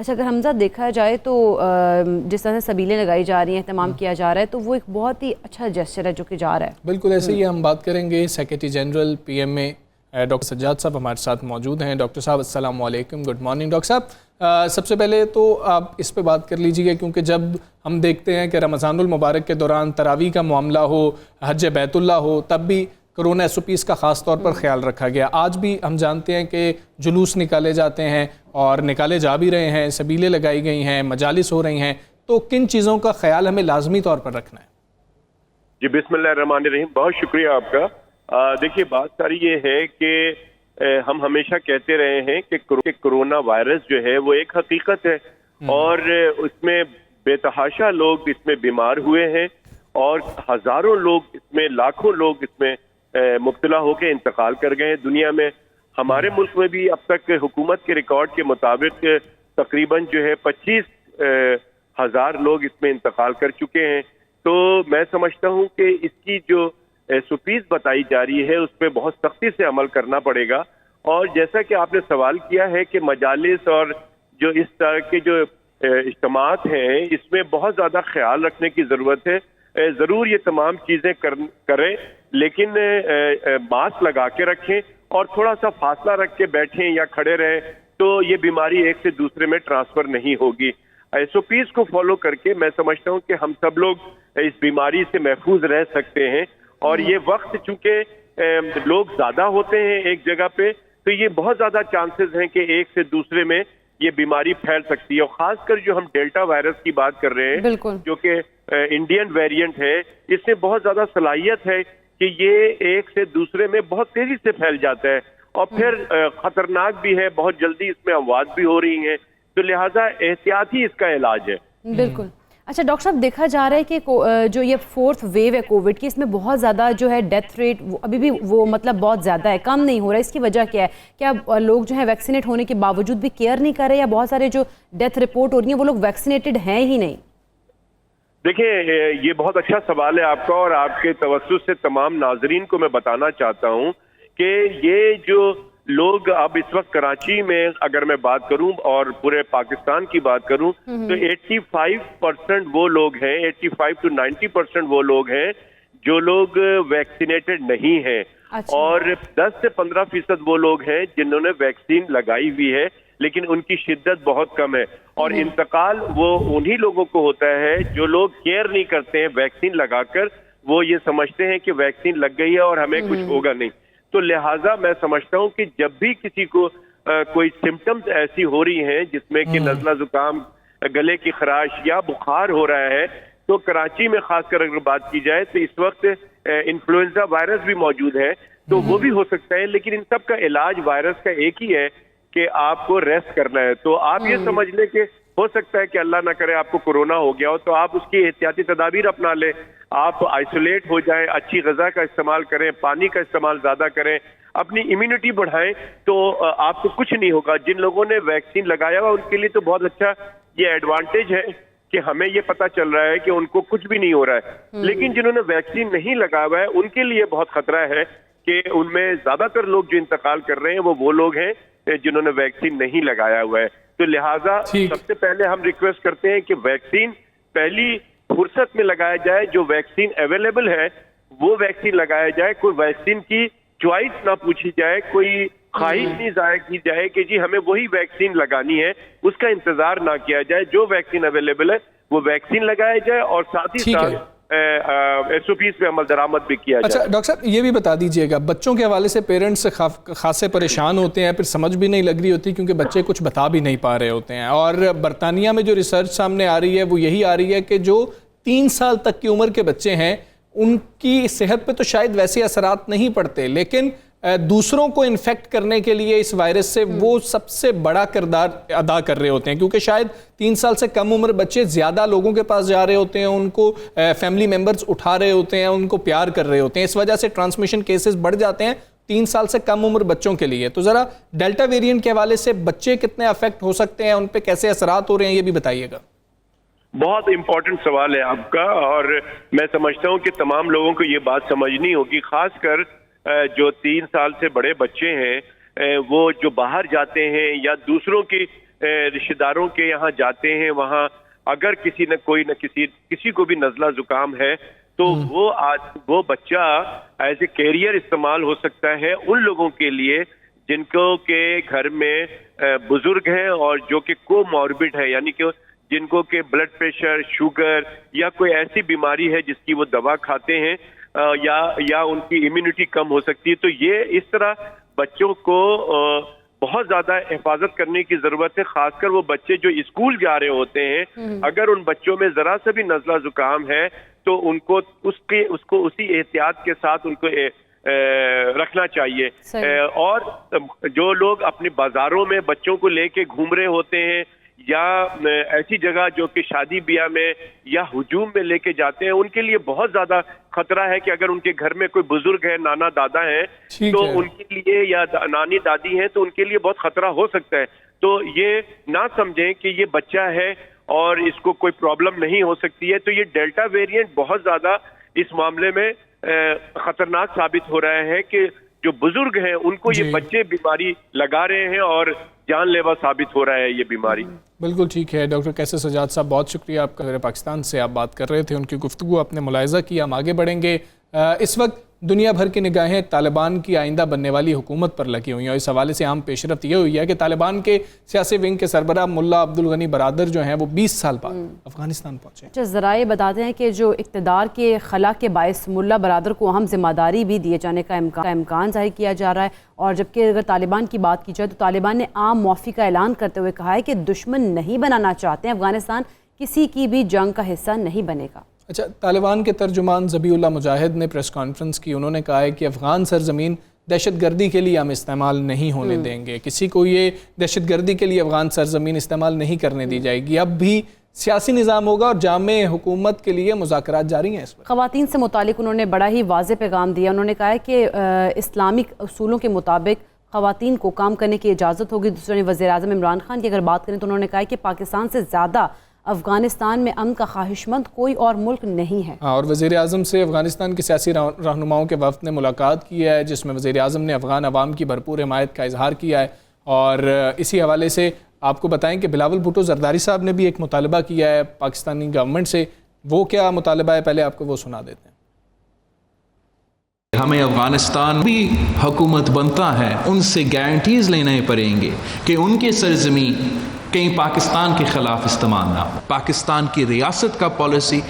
اچھا اگر حمزہ دیکھا جائے تو جس طرح سے سبیلیں لگائی جا رہی ہیں، اہتمام کیا جا رہا ہے، تو وہ ایک بہت ہی اچھا جیسچر ہے جو کہ جا رہا ہے. بالکل ایسے ہی ہم بات کریں گے. سیکریٹری جنرل پی ایم اے ڈاکٹر سجاد صاحب ہمارے ساتھ موجود ہیں. ڈاکٹر صاحب السلام علیکم، گڈ مارننگ. ڈاکٹر صاحب سب سے پہلے تو آپ اس پہ بات کر لیجیے گا، کیونکہ جب ہم دیکھتے ہیں کہ رمضان المبارک کے دوران تراویح کا معاملہ ہو، حج بیت اللہ ہو، تب بھی کرونا SOPs کا خاص طور پر خیال رکھا گیا. آج بھی ہم جانتے ہیں کہ جلوس نکالے جاتے ہیں اور نکالے جا بھی رہے ہیں، سبیلیں لگائی گئی ہیں، مجالس ہو رہی ہیں، تو کن چیزوں کا خیال ہمیں لازمی طور پر رکھنا ہے؟ جی بسم اللہ الرحمن الرحیم، بہت شکریہ آپ کا. دیکھیے بات ساری یہ ہے کہ ہم ہمیشہ کہتے رہے ہیں کہ کرونا وائرس جو ہے وہ ایک حقیقت ہے، اور اس میں بے تحاشا لوگ اس میں بیمار ہوئے ہیں، اور ہزاروں لوگ اس میں، لاکھوں لوگ اس میں مبتلا ہو کے انتقال کر گئے ہیں دنیا میں. ہمارے ملک میں بھی اب تک حکومت کے ریکارڈ کے مطابق تقریباً جو ہے 25,000 لوگ اس میں انتقال کر چکے ہیں. تو میں سمجھتا ہوں کہ اس کی جو SOPs بتائی جا رہی ہے اس پہ بہت سختی سے عمل کرنا پڑے گا. اور جیسا کہ آپ نے سوال کیا ہے کہ مجالس اور جو اس طرح کے جو اجتماعات ہیں اس میں بہت زیادہ خیال رکھنے کی ضرورت ہے. ضرور یہ تمام چیزیں کریں، لیکن ماسک لگا کے رکھیں اور تھوڑا سا فاصلہ رکھ کے بیٹھیں یا کھڑے رہیں، تو یہ بیماری ایک سے دوسرے میں ٹرانسفر نہیں ہوگی. SOPs کو فالو کر کے میں سمجھتا ہوں کہ ہم سب لوگ اس بیماری سے محفوظ رہ سکتے ہیں. اور یہ وقت چونکہ لوگ زیادہ ہوتے ہیں ایک جگہ پہ، تو یہ بہت زیادہ چانسز ہیں کہ ایک سے دوسرے میں یہ بیماری پھیل سکتی ہے. اور خاص کر جو ہم ڈیلٹا وائرس کی بات کر رہے ہیں جو کہ انڈین ویریئنٹ ہے، اس میں بہت زیادہ صلاحیت ہے کہ یہ ایک سے دوسرے میں بہت تیزی سے پھیل جاتا ہے، اور پھر خطرناک بھی ہے، بہت جلدی اس میں اموات بھی ہو رہی ہیں. تو لہٰذا احتیاط ہی اس کا علاج ہے. بالکل. اچھا ڈاکٹر صاحب دیکھا جا رہا ہے کہ جو یہ 4th ویو ہے کووڈ کی، اس میں بہت زیادہ جو ہے ڈیتھ ریٹ ابھی بھی وہ مطلب بہت زیادہ ہے، کم نہیں ہو رہا ہے. اس کی وجہ کیا ہے؟ کیا لوگ جو ہے ویکسینیٹ ہونے کے باوجود بھی کیئر نہیں کر رہے، یا بہت سارے جو ڈیتھ رپورٹ ہو رہی ہیں وہ لوگ ویکسینیٹڈ ہیں ہی نہیں؟ دیکھیں یہ بہت اچھا سوال ہے آپ کا، اور آپ کے توسط سے تمام ناظرین کو میں بتانا چاہتا ہوں کہ یہ جو لوگ اب اس وقت کراچی میں اگر میں بات کروں اور پورے پاکستان کی بات کروں تو 85% وہ لوگ ہیں، 85 to 90% وہ لوگ ہیں جو لوگ ویکسینیٹڈ نہیں ہیں. اور 10 سے 15% وہ لوگ ہیں جنہوں نے ویکسین لگائی ہوئی ہے لیکن ان کی شدت بہت کم ہے. اور انتقال وہ انہی لوگوں کو ہوتا ہے جو لوگ کیئر نہیں کرتے ہیں ویکسین لگا کر، وہ یہ سمجھتے ہیں کہ ویکسین لگ گئی ہے اور ہمیں کچھ ہوگا نہیں. تو لہٰذا میں سمجھتا ہوں کہ جب بھی کسی کو کوئی سمٹمز ایسی ہو رہی ہیں جس میں کہ نزلہ زکام، گلے کی خراش یا بخار ہو رہا ہے، تو کراچی میں خاص کر اگر بات کی جائے تو اس وقت انفلوئنزا وائرس بھی موجود ہے، تو وہ بھی ہو سکتا ہے. لیکن ان سب کا علاج وائرس کا ایک ہی ہے کہ آپ کو ریسٹ کرنا ہے. تو آپ یہ سمجھ لیں کہ ہو سکتا ہے کہ اللہ نہ کرے آپ کو کورونا ہو گیا ہو، تو آپ اس کی احتیاطی تدابیر اپنا لیں، آپ آئسولیٹ ہو جائیں، اچھی غذا کا استعمال کریں، پانی کا استعمال زیادہ کریں، اپنی امیونٹی بڑھائیں، تو آپ کو کچھ نہیں ہوگا. جن لوگوں نے ویکسین لگایا ہوا ان کے لیے تو بہت اچھا یہ ایڈوانٹیج ہے کہ ہمیں یہ پتا چل رہا ہے کہ ان کو کچھ بھی نہیں ہو رہا ہے. لیکن جنہوں نے ویکسین نہیں لگایا ہوا ہے ان کے لیے بہت خطرہ ہے کہ ان میں زیادہ تر لوگ جو انتقال کر رہے ہیں وہ لوگ ہیں جنہوں نے ویکسین نہیں لگایا ہوا ہے. تو لہٰذا سب سے پہلے ہم ریکویسٹ کرتے ہیں کہ ویکسین پہلی فرصت میں لگایا جائے، جو ویکسین اویلیبل ہے وہ ویکسین لگایا جائے. کوئی ویکسین کی چوائس نہ پوچھی جائے، کوئی خواہش نہیں ظاہر کی جائے کہ جی ہمیں وہی ویکسین لگانی ہے، اس کا انتظار نہ کیا جائے. جو ویکسین اویلیبل ہے وہ ویکسین لگایا جائے اور ساتھ ہی ساتھ SOPs پہ عمل درآمد بھی کیا جائے. اچھا ڈاکٹر صاحب یہ بھی بتا دیجئے گا، بچوں کے حوالے سے پیرنٹس خاصے پریشان ہوتے ہیں، پھر سمجھ بھی نہیں لگ رہی ہوتی کیونکہ بچے کچھ بتا بھی نہیں پا رہے ہوتے ہیں. اور برطانیہ میں جو ریسرچ سامنے آ رہی ہے وہ یہی آ رہی ہے کہ جو 3 سال تک کی عمر کے بچے ہیں ان کی صحت پہ تو شاید ویسے اثرات نہیں پڑتے، لیکن دوسروں کو انفیکٹ کرنے کے لیے اس وائرس سے وہ سب سے بڑا کردار ادا کر رہے ہوتے ہیں، کیونکہ شاید 3 سال سے کم عمر بچے زیادہ لوگوں کے پاس جا رہے ہوتے ہیں، ان کو فیملی ممبرز اٹھا رہے ہوتے ہیں، ان کو پیار کر رہے ہوتے ہیں، اس وجہ سے ٹرانسمیشن کیسز بڑھ جاتے ہیں 3 سال سے کم عمر بچوں کے لیے. تو ذرا ڈیلٹا ویریئنٹ کے حوالے سے بچے کتنے افیکٹ ہو سکتے ہیں، ان پہ کیسے اثرات ہو رہے ہیں، یہ بھی بتائیے گا. بہت امپورٹنٹ سوال ہے آپ کا، اور میں سمجھتا ہوں کہ تمام لوگوں کو یہ بات سمجھنی ہوگی، خاص کر جو 3 سال سے بڑے بچے ہیں وہ جو باہر جاتے ہیں یا دوسروں کی رشتہ داروں کے یہاں جاتے ہیں، وہاں اگر کسی نہ کوئی نہ کسی کو بھی نزلہ زکام ہے تو وہ بچہ ایز اے کیریئر استعمال ہو سکتا ہے ان لوگوں کے لیے جن کو کہ گھر میں بزرگ ہیں اور جو کہ کو موربڈ ہے، یعنی کہ جن کو کہ بلڈ پریشر، شوگر یا کوئی ایسی بیماری ہے جس کی وہ دوا کھاتے ہیں یا ان کی امیونٹی کم ہو سکتی ہے. تو یہ اس طرح بچوں کو بہت زیادہ حفاظت کرنے کی ضرورت ہے، خاص کر وہ بچے جو اسکول جا رہے ہوتے ہیں. اگر ان بچوں میں ذرا سا بھی نزلہ زکام ہے تو ان کو اسی احتیاط کے ساتھ ان کو رکھنا چاہیے. اور جو لوگ اپنے بازاروں میں بچوں کو لے کے گھوم رہے ہوتے ہیں یا ایسی جگہ جو کہ شادی بیاہ میں یا ہجوم میں لے کے جاتے ہیں، ان کے لیے بہت زیادہ خطرہ ہے کہ اگر ان کے گھر میں کوئی بزرگ ہے، نانا دادا ہیں تو ان کے لیے یا نانی دادی ہیں تو ان کے لیے بہت خطرہ ہو سکتا ہے. تو یہ نہ سمجھیں کہ یہ بچہ ہے اور اس کو کوئی پرابلم نہیں ہو سکتی ہے. تو یہ ڈیلٹا ویریئنٹ بہت زیادہ اس معاملے میں خطرناک ثابت ہو رہا ہے کہ جو بزرگ ہیں ان کو یہ بچے بیماری لگا رہے ہیں اور جان لیوا ثابت ہو رہا ہے یہ بیماری. بالکل ٹھیک ہے. ڈاکٹر قیصر سجاد صاحب بہت شکریہ آپ کا. پاکستان سے آپ بات کر رہے تھے، ان کی گفتگو آپ نے ملاحظہ کیا. ہم آگے بڑھیں گے. اس وقت دنیا بھر کی نگاہیں طالبان کی آئندہ بننے والی حکومت پر لگی ہوئی ہیں اور اس حوالے سے عام پیش رفت یہ ہوئی ہے کہ طالبان کے سیاسی ونگ کے سربراہ ملا عبدالغنی برادر جو ہیں وہ 20 سال بعد افغانستان پہنچے. ذرائع بتاتے ہیں کہ جو اقتدار کے خلا کے باعث ملا برادر کو اہم ذمہ داری بھی دیے جانے کا امکان ظاہر کیا جا رہا ہے. اور جبکہ اگر طالبان کی بات کی جائے تو طالبان نے عام معافی کا اعلان کرتے ہوئے کہا ہے کہ دشمن نہیں بنانا چاہتے ہیں، افغانستان کسی کی بھی جنگ کا حصہ نہیں بنے گا. اچھا، طالبان کے ترجمان ذبیح اللہ مجاہد نے پریس کانفرنس کی. انہوں نے کہا ہے کہ افغان سرزمین دہشت گردی کے لیے ہم استعمال نہیں ہونے دیں گے. کسی کو یہ دہشت گردی کے لیے افغان سرزمین استعمال نہیں کرنے دی جائے گی. اب بھی سیاسی نظام ہوگا اور جامع حکومت کے لیے مذاکرات جاری ہیں. اس وقت خواتین سے متعلق انہوں نے بڑا ہی واضح پیغام دیا. انہوں نے کہا ہے کہ اسلامک اصولوں کے مطابق خواتین کو کام کرنے کی اجازت ہوگی. دوسرے وزیر اعظم عمران خان کی اگر بات کریں تو انہوں نے کہا کہ پاکستان سے زیادہ افغانستان میں امن کا خواہش مند کوئی اور ملک نہیں ہے. اور وزیر اعظم سے افغانستان کے سیاسی رہنماؤں کے وفد نے ملاقات کی ہے جس میں وزیر اعظم نے افغان عوام کی بھرپور حمایت کا اظہار کیا ہے. اور اسی حوالے سے آپ کو بتائیں کہ بلاول بھٹو زرداری صاحب نے بھی ایک مطالبہ کیا ہے پاکستانی گورنمنٹ سے. وہ کیا مطالبہ ہے پہلے آپ کو وہ سنا دیتے ہیں. ہمیں افغانستان بھی حکومت بنتا ہے ان سے گارنٹیز لینے پڑیں گے کہ ان کے سرزمین کہیں پاکستان کے خلاف استعمال نہ ہو. پاکستان کی ریاست کا پالیسی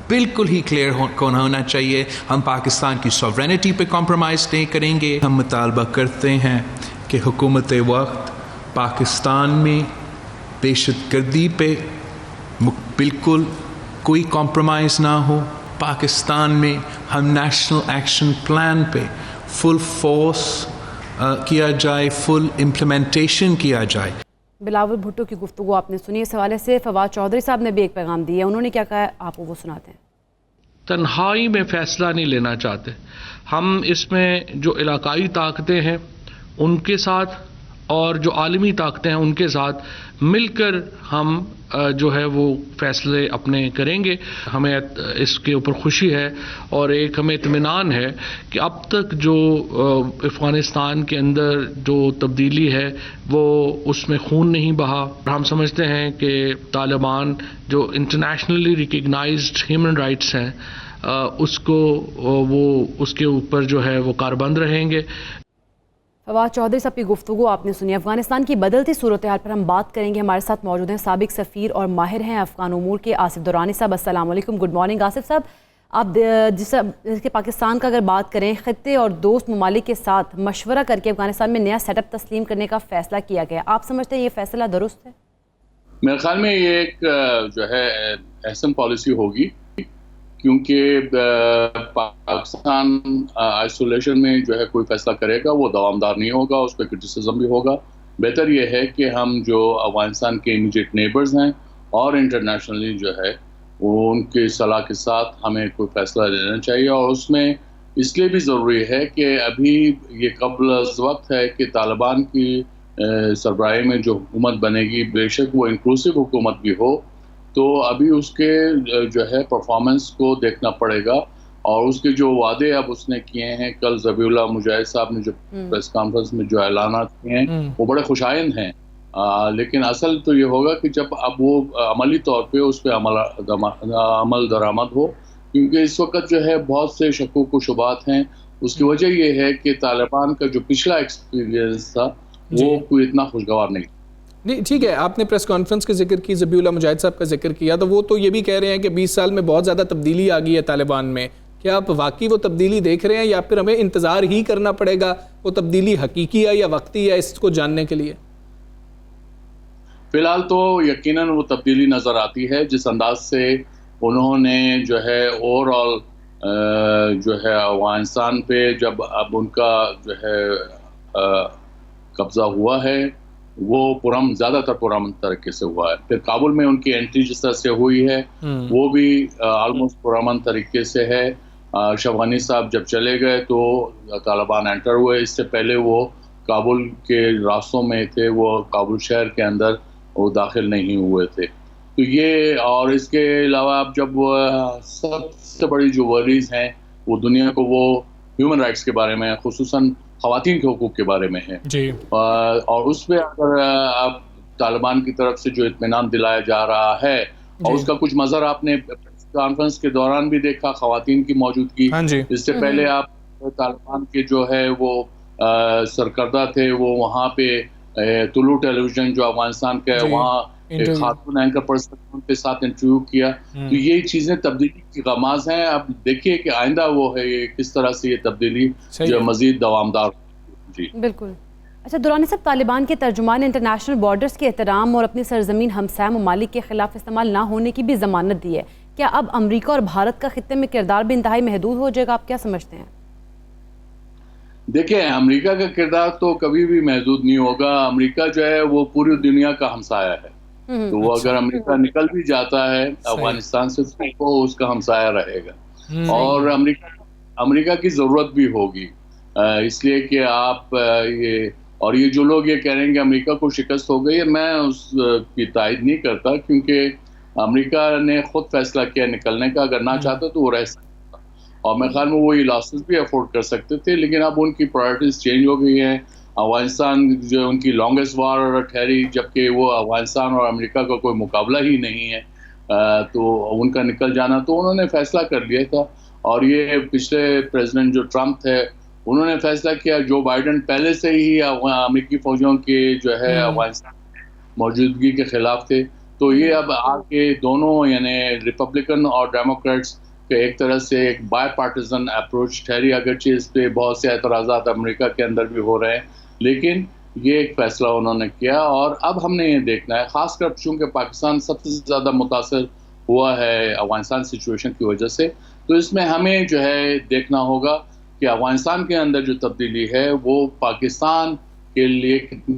بالکل ہی کلیئر ہونا چاہیے. ہم پاکستان کی سوورینٹی پہ کمپرومائز نہیں کریں گے. ہم مطالبہ کرتے ہیں کہ حکومت وقت پاکستان میں دہشت گردی پہ بالکل کوئی کمپرومائز نہ ہو. پاکستان میں ہم نیشنل ایکشن پلان پہ فل فورس کیا جائے، فل امپلیمنٹیشن کیا جائے. بلاول بھٹو کی گفتگو آپ نے سنی. اس حوالے سے فواد چودھری صاحب نے بھی ایک پیغام دیا. انہوں نے کیا کہا ہے آپ کو وہ سناتے ہیں. تنہائی میں فیصلہ نہیں لینا چاہتے. ہم اس میں جو علاقائی طاقتیں ہیں ان کے ساتھ اور جو عالمی طاقتیں ہیں ان کے ساتھ مل کر ہم جو ہے وہ فیصلے اپنے کریں گے. ہمیں اس کے اوپر خوشی ہے اور ایک ہمیں اطمینان ہے کہ اب تک جو افغانستان کے اندر جو تبدیلی ہے وہ اس میں خون نہیں بہا. ہم سمجھتے ہیں کہ طالبان جو انٹرنیشنلی ریکگنائزڈ ہیومن رائٹس ہیں اس کو وہ اس کے اوپر جو ہے وہ کاربند رہیں گے. فواد چودھری صاحب کی گفتگو آپ نے سنی. افغانستان کی بدلتی صورتحال پر ہم بات کریں گے. ہمارے ساتھ موجود ہیں سابق سفیر اور ماہر ہیں افغان امور کے آصف درانی صاحب. السلام علیکم. گڈ مارننگ آصف صاحب. آپ جس کہ پاکستان کا اگر بات کریں خطے اور دوست ممالک کے ساتھ مشورہ کر کے افغانستان میں نیا سیٹ اپ تسلیم کرنے کا فیصلہ کیا گیا. آپ سمجھتے ہیں یہ فیصلہ درست ہے؟ میرے خیال میں یہ ایک جو ہے احسن پالیسی ہوگی کیونکہ پاکستان آئسولیشن میں جو ہے کوئی فیصلہ کرے گا وہ دوامدار نہیں ہوگا، اس پہ کرٹیسزم بھی ہوگا. بہتر یہ ہے کہ ہم جو افغانستان کے امیڈیٹ نیبرز ہیں اور انٹرنیشنلی جو ہے وہ ان کی صلاح کے ساتھ ہمیں کوئی فیصلہ لینا چاہیے. اور اس میں اس لیے بھی ضروری ہے کہ ابھی یہ قبل از وقت ہے کہ طالبان کی سربراہی میں جو حکومت بنے گی بے شک وہ انکلوسیو حکومت بھی ہو، تو ابھی اس کے جو ہے پرفارمنس کو دیکھنا پڑے گا. اور اس کے جو وعدے اب اس نے کیے ہیں، کل ذبیح اللہ مجاہد صاحب نے جو پریس کانفرنس میں جو اعلانات کیے ہیں وہ بڑے خوشائند ہیں. لیکن اصل تو یہ ہوگا کہ جب اب وہ عملی طور پہ اس پہ عمل درآمد ہو، کیونکہ اس وقت جو ہے بہت سے شکوک و شبہات ہیں. اس کی وجہ یہ ہے کہ طالبان کا جو پچھلا ایکسپیرینس تھا وہ کوئی اتنا خوشگوار نہیں. نہیں ٹھیک ہے، آپ نے پریس کانفرنس کا ذکر کی، ذبیح اللہ مجاہد صاحب کا ذکر کیا، تو وہ تو یہ بھی کہہ رہے ہیں کہ 20 سال میں بہت زیادہ تبدیلی آ گئی ہے طالبان میں. کیا آپ واقعی وہ تبدیلی دیکھ رہے ہیں یا پھر ہمیں انتظار ہی کرنا پڑے گا وہ تبدیلی حقیقی ہے یا وقتی ہے اس کو جاننے کے لیے؟ فی الحال تو یقیناً وہ تبدیلی نظر آتی ہے جس انداز سے انہوں نے جو ہے اوور آل جو ہے افغانستان پہ جب اب ان کا جو ہے قبضہ ہوا ہے وہ زیادہ تر پرامن طریقے سے ہوا ہے. پھر کابل میں ان کی انٹری جس طرح سے ہوئی ہے وہ بھی آلموسٹ پرامن طریقے سے ہے. اشرف غنی صاحب جب چلے گئے تو طالبان انٹر ہوئے، اس سے پہلے وہ کابل کے راستوں میں تھے، وہ کابل شہر کے اندر وہ داخل نہیں ہوئے تھے. تو یہ اور اس کے علاوہ اب جب سب سے بڑی جو وریز ہیں وہ دنیا کو وہ ہیومن رائٹس کے بارے میں، خصوصاً خواتین کے حقوق کے بارے میں ہے جی، اور اس پہ اگر اب طالبان کی طرف سے جو اطمینان دلایا جا رہا ہے اور اس کا کچھ مظہر آپ نے کانفرنس کے دوران بھی دیکھا، خواتین کی موجودگی. اس سے پہلے آپ طالبان کے جو ہے وہ سرکردہ تھے وہ وہاں پہ طلوع ٹیلی ویژن جو افغانستان کا ہے وہاں ایک خاتون اینکر پرسن ان کے ساتھ انٹرویو کیا. تو یہ چیزیں تبدیلی کی غماز ہیں. اب دیکھیے کہ آئندہ وہ ہے کس طرح سے یہ تبدیلی جو مزید دوامدار. جی بالکل. اچھا درانی صاحب، طالبان کے ترجمان انٹرنیشنل بارڈرز کے احترام اور اپنی سرزمین ہمسایہ ممالک کے خلاف استعمال نہ ہونے کی بھی ضمانت دی ہے. کیا اب امریکہ اور بھارت کا خطے میں کردار بھی انتہائی محدود ہو جائے گا؟ آپ کیا سمجھتے ہیں؟ دیکھیں، امریکہ کا کردار تو کبھی بھی محدود نہیں ہوگا. امریکہ جو ہے وہ پوری دنیا کا ہمسایہ ہے، تو وہ اگر امریکہ نکل بھی جاتا ہے افغانستان سے تو وہ اس کا ہمسایہ رہے گا. اور امریکہ کی ضرورت بھی ہوگی، اس لیے کہ آپ یہ جو لوگ یہ کہہ رہے ہیں کہ امریکہ کو شکست ہو گئی ہے، میں اس کی تائید نہیں کرتا، کیونکہ امریکہ نے خود فیصلہ کیا نکلنے کا. اگر نہ چاہتا تو وہ رہ سکتا اور میرے خیال میں وہ یہ لاسز بھی افورڈ کر سکتے تھے. لیکن اب ان کی پرائرٹیز چینج ہو گئی ہیں. افغانستان جو ان کی لانگسٹ وار ٹھہری، جبکہ وہ افغانستان اور امریکہ کا کوئی مقابلہ ہی نہیں ہے، تو ان کا نکل جانا تو انہوں نے فیصلہ کر لیا تھا. اور یہ پچھلے پریزیڈنٹ جو ٹرمپ تھے انہوں نے فیصلہ کیا. جو بائیڈن پہلے سے ہی امریکی فوجوں کے جو ہے افغانستان موجودگی کے خلاف تھے، تو یہ اب آ کے دونوں یعنی ریپبلکن اور ڈیموکریٹس کہ ایک طرح سے ایک بائی پارٹیزن اپروچ ٹھہری. اگرچہ اس پہ بہت سے اعتراضات امریکہ کے اندر بھی ہو رہے ہیں، لیکن یہ ایک فیصلہ انہوں نے کیا. اور اب ہم نے یہ دیکھنا ہے، خاص کر چونکہ پاکستان سب سے زیادہ متاثر ہوا ہے افغانستان سچویشن کی وجہ سے، تو اس میں ہمیں جو ہے دیکھنا ہوگا کہ افغانستان کے اندر جو تبدیلی ہے وہ پاکستان کے لیے کتنی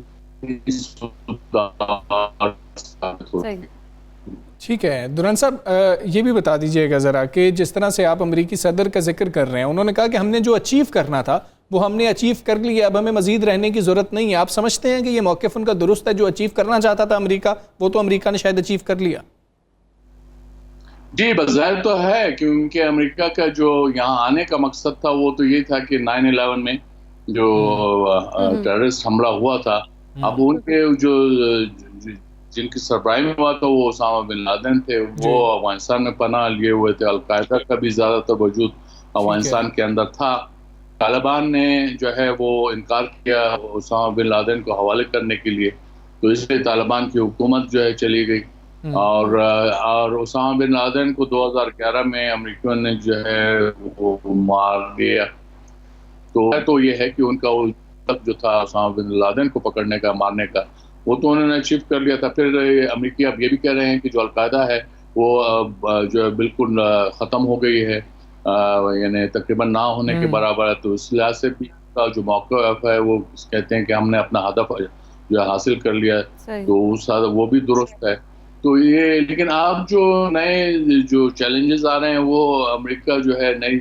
ٹھیک ہے. دران صاحب یہ بھی بتا دیجئے گا ذرا کہ جس طرح سے آپ امریکی صدر کا ذکر کر رہے ہیں، انہوں نے کہا کہ ہم نے جو اچیو کرنا تھا وہ ہم نے اچیو کر لیا، اب ہمیں مزید رہنے کی ضرورت نہیں ہے. آپ سمجھتے ہیں کہ یہ موقف ان کا درست ہے؟ جو اچیو کرنا چاہتا تھا امریکہ وہ تو امریکہ نے شاید اچیو کر لیا. جی بظاہر تو ہے، کیونکہ امریکہ کا جو یہاں آنے کا مقصد تھا وہ تو یہ تھا کہ 9/11 میں جو ٹیررسٹ حملہ ہوا تھا، اب ان کے جو جن کی سربراہی میں ہوا تھا وہ اسامہ بن لادن تھے، وہ افغانستان میں پناہ لیے ہوئے تھے. القاعدہ کا بھی زیادہ تر وجود افغانستان کے اندر تھا. طالبان نے جو ہے وہ انکار کیا اسامہ بن لادن کو حوالے کرنے کے لیے، تو اس پہ طالبان کی حکومت جو ہے چلی گئی. اور اسامہ بن لادن کو 2011 میں امریکیوں نے جو ہے وہ مار دیا. تو یہ ہے کہ ان کا جو تھا اسامہ بن لادن کو پکڑنے کا، مارنے کا، وہ تو انہوں نے اچیو کر لیا تھا. پھر امریکی اب یہ بھی کہہ رہے ہیں کہ جو القاعدہ ہے وہ جو ہے بالکل ختم ہو گئی ہے، یعنی تقریباً نہ ہونے کے برابر ہے. تو اس لحاظ سے بھی جو موقف ہے وہ کہتے ہیں کہ ہم نے اپنا ہدف جو حاصل کر لیا ہے، تو وہ بھی درست ہے. تو یہ لیکن اب جو نئے جو چیلنجز آ رہے ہیں وہ امریکہ جو ہے نئی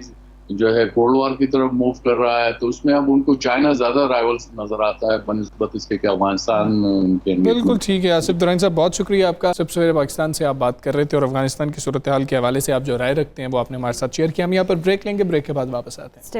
جو ہے کولڈ وار کی طرف موو کر رہا ہے، تو اس میں اب ان کو چائنا زیادہ رائیولز نظر آتا ہے بنسبت اس کے کہ افغانستان کے. بالکل ٹھیک ہے آصف درانی صاحب، بہت شکریہ آپ کا. سب سے پاکستان سے آپ بات کر رہے تھے اور افغانستان کی صورتحال کے حوالے سے آپ جو رائے رکھتے ہیں وہ آپ نے ہمارے ساتھ شیئر کیا. ہم یہاں پر بریک لیں گے، بریک کے بعد واپس آتے ہیں.